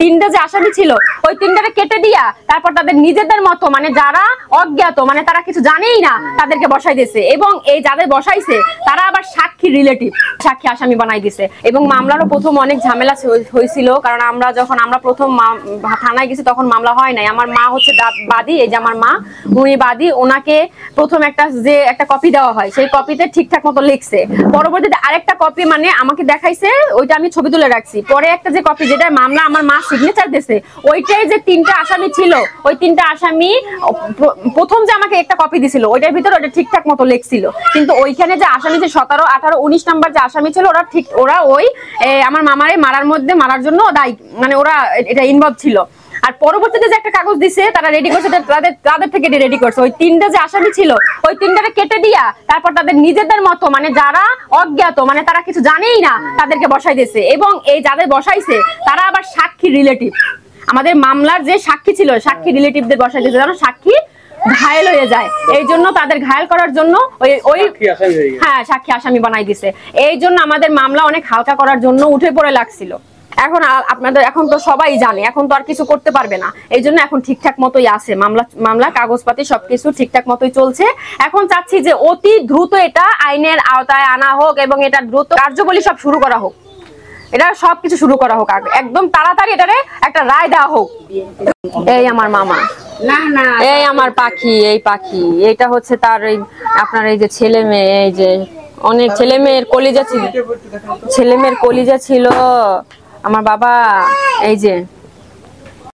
তিনটা যে আসামি ছিল ওই তিনটাকে কেটে দিয়া তারপর তাদের নিজেদের মতো মানে যারা অজ্ঞাত মানে তারা কিছু জানেই না তাদেরকে বসাই দিয়েছে এবং এই যাদের বসাইছে তারা আবার সাক্ষী রিলেটিভ সাক্ষী আসামি বানাই দিছে এবং মামলারও প্রথম অনেক ঝামেলা হয়েছিল কারণ আমরা প্রথম থানায় গেছি তখন মামলা হয় নাই। আমার মা হচ্ছে বাদী, এই যে আমার মা উনি বাদী, ওনাকে প্রথম একটা কপি দেওয়া হয় সেই কপিতে ঠিকঠাক মতো লিখছে, পরবর্তীতে আরেকটা কপি মানে আমাকে দেখাইছে ওইটা আমি ছবি তুলে রাখছি, পরে একটা যে কপি যেটা মামলা আমার মা সিগনেচার দিয়েছে ওইটাই যে তিনটা আসামি ছিল ওই তিনটা আসামি প্রথম যে আমাকে একটা কপি দিছিল ওইটার ভিতরে ওটা ঠিকঠাক মতো লিখছিল, কিন্তু ওইখানে যে আসামি যে 17, 18, 19 নাম্বার যে আসামি ছিল ওরা ওই আমার মামারে মারার জন্য দায়ী মানে ওরা এটা ইনভলভ ছিল। আর পরবর্তীতে যে একটা কাগজ দিছে তারা রেডি করছে তাদের থেকে রেডি করছে ওই তিনটা যে আসামি ছিল ওই তিনটাকে কেটে দিয়া তারপর তাদের নিজেদের মতো মানে যারা অজ্ঞাত মানে তারা কিছু জানেই না তাদেরকে বসাই দিয়েছে এবং এই যাদের বসাইছে তারা আবার সাক্ষী রিলেটিভ আমাদের মামলার যে সাক্ষী ছিল সাক্ষী রিলেটিভদের বসাই দিয়েছে যেন সাক্ষী ঘায়েল হয়ে যায়, এই জন্য তাদের ঘায়েল করার জন্য ওই সাক্ষী আসামি বানাই দিছে। এই জন্য আমাদের মামলা অনেক হালকা করার জন্য উঠে পড়ে লাগছিল। এখন তো সবাই জানে, এখন তো আর কিছু করতে পারবে না, এই জন্য এখন ঠিকঠাক মতোই আছে মামলা কাগজপাতি সবকিছু ঠিকঠাক মতোই চলছে। এখন চাচ্ছি যে অতি দ্রুত এটা আইনের আওতায় আনা হোক এবং এটা দ্রুত কার্যবলী সব শুরু করা হোক, এটা সবকিছু শুরু করা হোক, একদম তাড়াতাড়ি এটারে একটা রায় দেওয়া হোক। এই আমার মামা, এই আমার পাখি, এই পাখি এটা হচ্ছে তার এই আপনার এই যে ছেলে মেয়ে, এই যে অনেক ছেলে মেয়ের কলিজা ছিল আমার বাবা, এই যে